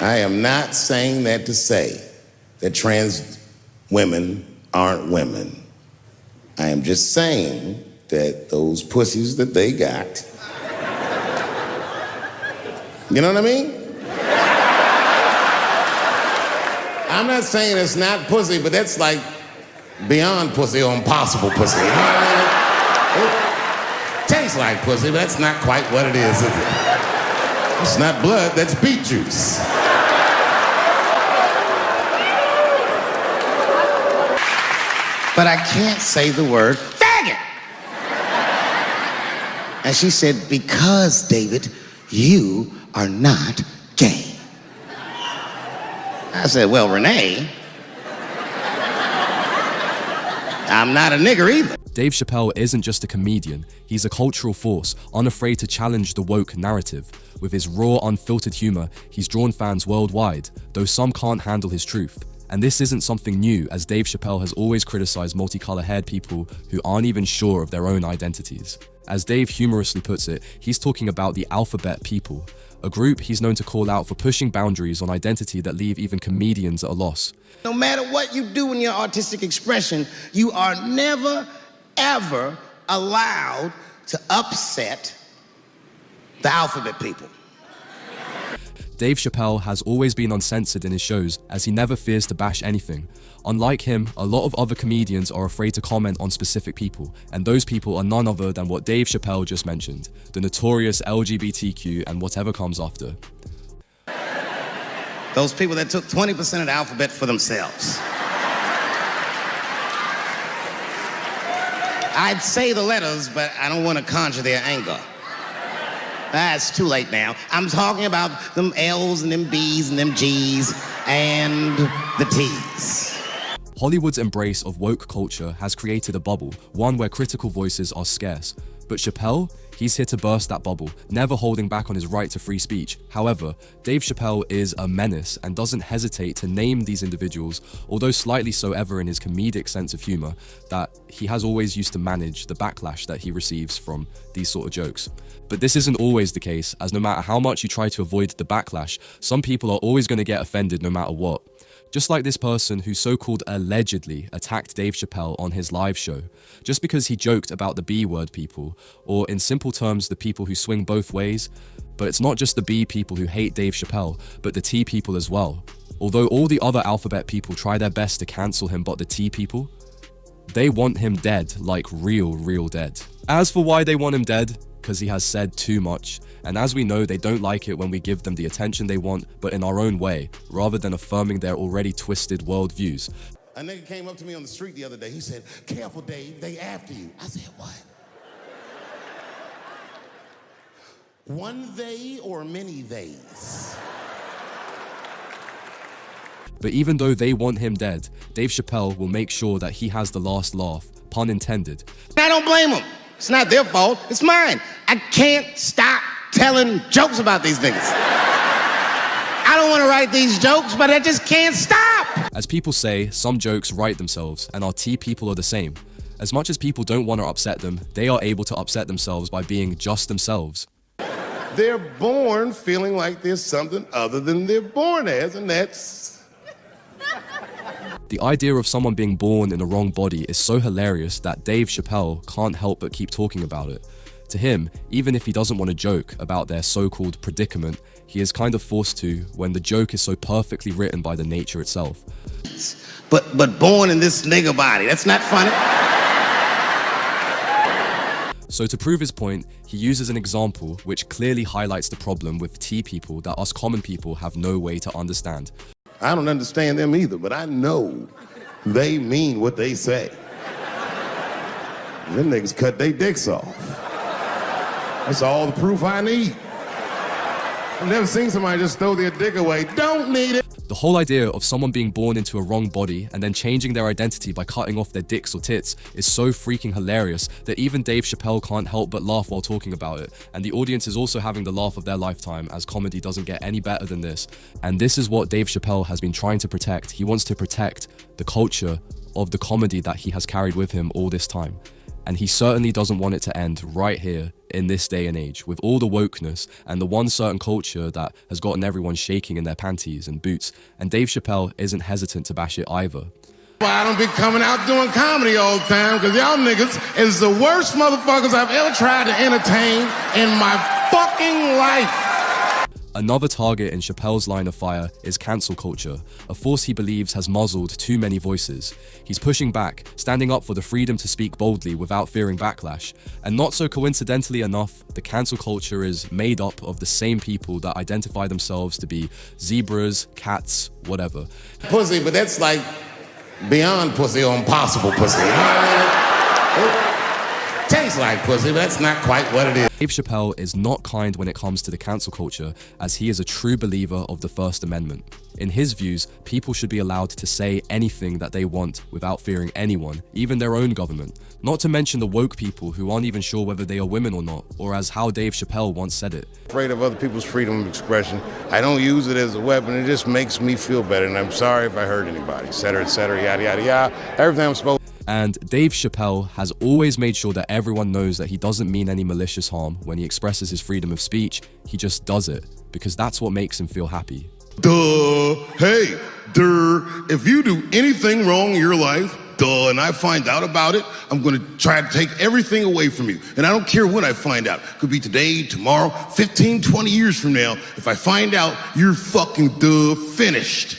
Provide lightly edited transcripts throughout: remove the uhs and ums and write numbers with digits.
I am not saying that to say that trans women aren't women. I am just saying that those pussies that they got, you know what I mean? I'm not saying it's not pussy, but that's like beyond pussy or impossible pussy. You know what I mean? It tastes like pussy, but that's not quite what it is it? It's not blood, that's beet juice. But I can't say the word faggot. And she said, because, David, you are not gay. I said, well, Renee, I'm not a nigger either. Dave Chappelle isn't just a comedian, he's a cultural force, unafraid to challenge the woke narrative. With his raw, unfiltered humor, he's drawn fans worldwide, though some can't handle his truth. And this isn't something new, as Dave Chappelle has always criticized multicolour-haired people who aren't even sure of their own identities. As Dave humorously puts it, he's talking about the alphabet people, a group he's known to call out for pushing boundaries on identity that leave even comedians at a loss. No matter what you do in your artistic expression, you are never, ever allowed to upset the alphabet people. Dave Chappelle has always been uncensored in his shows, as he never fears to bash anything. Unlike him, a lot of other comedians are afraid to comment on specific people, and those people are none other than what Dave Chappelle just mentioned, the notorious LGBTQ and whatever comes after. Those people that took 20% of the alphabet for themselves. I'd say the letters, but I don't want to conjure their anger. It's too late now. I'm talking about them L's and them B's and them G's and the T's. Hollywood's embrace of woke culture has created a bubble, one where critical voices are scarce. But Chappelle, he's here to burst that bubble, never holding back on his right to free speech. However, Dave Chappelle is a menace and doesn't hesitate to name these individuals, although slightly so ever in his comedic sense of humor, that he has always used to manage the backlash that he receives from these sort of jokes. But this isn't always the case, as no matter how much you try to avoid the backlash, some people are always going to get offended no matter what. Just like this person who so-called allegedly attacked Dave Chappelle on his live show, just because he joked about the B-word people, or in simple terms, the people who swing both ways. But it's not just the B people who hate Dave Chappelle, but the T people as well. Although all the other alphabet people try their best to cancel him, but the T people, they want him dead, like real dead. As for why they want him dead, because he has said too much, and as we know, they don't like it when we give them the attention they want, but in our own way, rather than affirming their already twisted worldviews. A nigga came up to me on the street the other day. He said, "Careful, Dave, they after you." I said, "What? One they or many theys?" But even though they want him dead, Dave Chappelle will make sure that he has the last laugh, pun intended. I don't blame them. It's not their fault, it's mine. I can't stop telling jokes about these things. I don't want to write these jokes, but I just can't stop. As people say, some jokes write themselves, and our T people are the same. As much as people don't want to upset them, they are able to upset themselves by being just themselves. They're born feeling like there's something other than they're born as, and that's... The idea of someone being born in the wrong body is so hilarious that Dave Chappelle can't help but keep talking about it. To him, even if he doesn't want to joke about their so-called predicament, he is kind of forced to when the joke is so perfectly written by the nature itself. But born in this nigga body, that's not funny. So to prove his point, he uses an example which clearly highlights the problem with T people that us common people have no way to understand. I don't understand them either, but I know they mean what they say. Them niggas cut their dicks off. That's all the proof I need. I've never seen somebody just throw their dick away. Don't need it. The whole idea of someone being born into a wrong body and then changing their identity by cutting off their dicks or tits is so freaking hilarious that even Dave Chappelle can't help but laugh while talking about it, and the audience is also having the laugh of their lifetime, as comedy doesn't get any better than this. And this is what Dave Chappelle has been trying to protect. He wants to protect the culture of the comedy that he has carried with him all this time. And he certainly doesn't want it to end right here in this day and age, with all the wokeness and the one certain culture that has gotten everyone shaking in their panties and boots, and Dave Chappelle isn't hesitant to bash it either. I don't be coming out doing comedy all the time, because y'all niggas is the worst motherfuckers I've ever tried to entertain in my fucking life. Another target in Chappelle's line of fire is cancel culture, a force he believes has muzzled too many voices. He's pushing back, standing up for the freedom to speak boldly without fearing backlash. And not so coincidentally enough, the cancel culture is made up of the same people that identify themselves to be zebras, cats, whatever. Pussy, but that's like beyond pussy or impossible pussy. You know what I mean? Tastes like pussy, but that's not quite what it is. Dave Chappelle is not kind when it comes to the cancel culture, as he is a true believer of the First Amendment. In his views, people should be allowed to say anything that they want without fearing anyone, even their own government. Not to mention the woke people who aren't even sure whether they are women or not, or as how Dave Chappelle once said it. Afraid of other people's freedom of expression. I don't use it as a weapon. It just makes me feel better, and I'm sorry if I hurt anybody, et cetera, yada, yada, yada. Everything I'm supposed. And Dave Chappelle has always made sure that everyone knows that he doesn't mean any malicious harm when he expresses his freedom of speech. He just does it, because that's what makes him feel happy. Hey, if you do anything wrong in your life, and I find out about it, I'm gonna try to take everything away from you. And I don't care when I find out. Could be today, tomorrow, 15, 20 years from now. If I find out, you're fucking finished.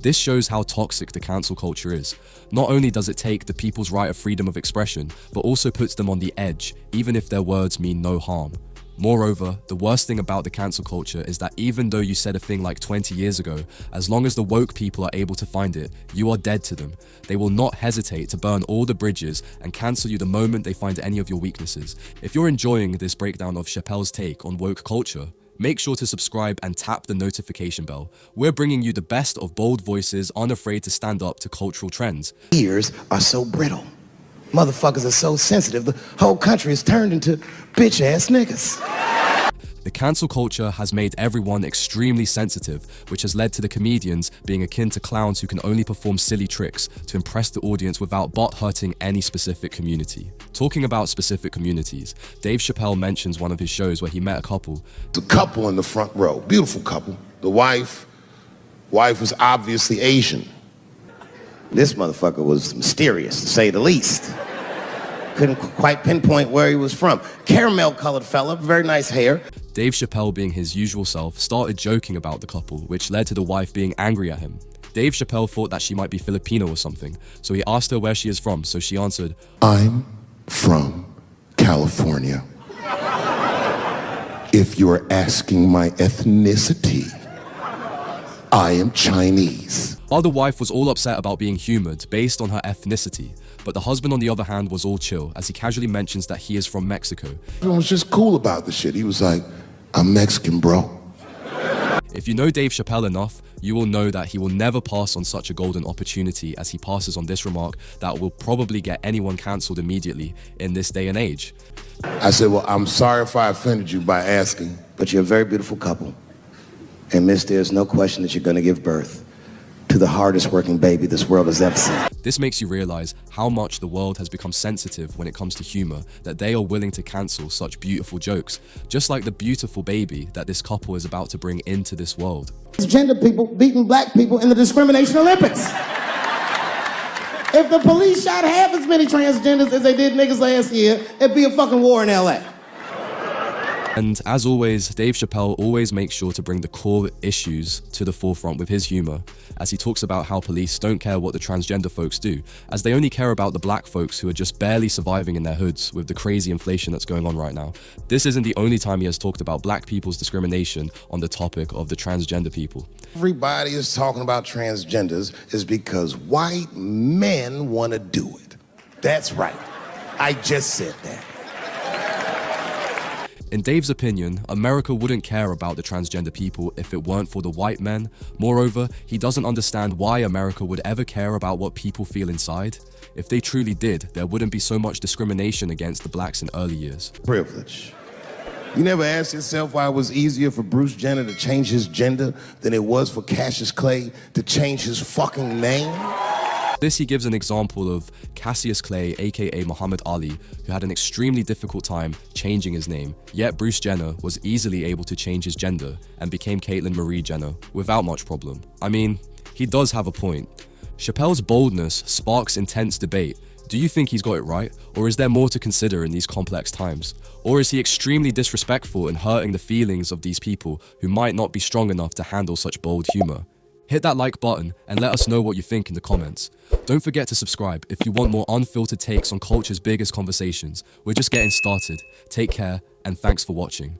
This shows how toxic the cancel culture is. Not only does it take the people's right of freedom of expression, but also puts them on the edge, even if their words mean no harm. Moreover, the worst thing about the cancel culture is that even though you said a thing like 20 years ago, as long as the woke people are able to find it, you are dead to them. They will not hesitate to burn all the bridges and cancel you the moment they find any of your weaknesses. If you're enjoying this breakdown of Chappelle's take on woke culture, make sure to subscribe and tap the notification bell. We're bringing you the best of bold voices unafraid to stand up to cultural trends. Ears are so brittle. Motherfuckers are so sensitive. The whole country is turned into bitch-ass niggas. The cancel culture has made everyone extremely sensitive, which has led to the comedians being akin to clowns who can only perform silly tricks to impress the audience without butt-hurting any specific community. Talking about specific communities, Dave Chappelle mentions one of his shows where he met a couple. The couple in the front row, beautiful couple. The wife was obviously Asian. This motherfucker was mysterious, to say the least. Couldn't quite pinpoint where he was from. Caramel-colored fella, very nice hair. Dave Chappelle, being his usual self, started joking about the couple, which led to the wife being angry at him. Dave Chappelle thought that she might be Filipino or something, so he asked her where she is from, so she answered, I'm from California. If you're asking my ethnicity, I am Chinese. While the wife was all upset about being humored based on her ethnicity, but the husband on the other hand was all chill as he casually mentions that he is from Mexico. He was just cool about the shit. He was like, I'm Mexican, bro. If you know Dave Chappelle enough, you will know that he will never pass on such a golden opportunity as he passes on this remark that will probably get anyone cancelled immediately in this day and age. I said, well, I'm sorry if I offended you by asking. But you're a very beautiful couple. And miss, there's no question that you're gonna give birth to the hardest working baby this world has ever seen. This makes you realize how much the world has become sensitive when it comes to humor, that they are willing to cancel such beautiful jokes, just like the beautiful baby that this couple is about to bring into this world. Transgender people beating black people in the discrimination Olympics. If the police shot half as many transgenders as they did niggas last year, it'd be a fucking war in LA. And as always, Dave Chappelle always makes sure to bring the core issues to the forefront with his humor, as he talks about how police don't care what the transgender folks do, as they only care about the black folks who are just barely surviving in their hoods with the crazy inflation that's going on right now. This isn't the only time he has talked about black people's discrimination on the topic of the transgender people. Everybody is talking about transgenders is because white men want to do it. That's right. I just said that. In Dave's opinion, America wouldn't care about the transgender people if it weren't for the white men. Moreover, he doesn't understand why America would ever care about what people feel inside. If they truly did, there wouldn't be so much discrimination against the blacks in early years. Privilege. You never asked yourself why it was easier for Bruce Jenner to change his gender than it was for Cassius Clay to change his fucking name? This he gives an example of Cassius Clay, aka Muhammad Ali, who had an extremely difficult time changing his name, yet Bruce Jenner was easily able to change his gender and became Caitlyn Marie Jenner without much problem. I mean, he does have a point. Chappelle's boldness sparks intense debate. Do you think he's got it right, or is there more to consider in these complex times? Or is he extremely disrespectful and hurting the feelings of these people who might not be strong enough to handle such bold humor? Hit that like button and let us know what you think in the comments. Don't forget to subscribe if you want more unfiltered takes on culture's biggest conversations. We're just getting started. Take care, and thanks for watching.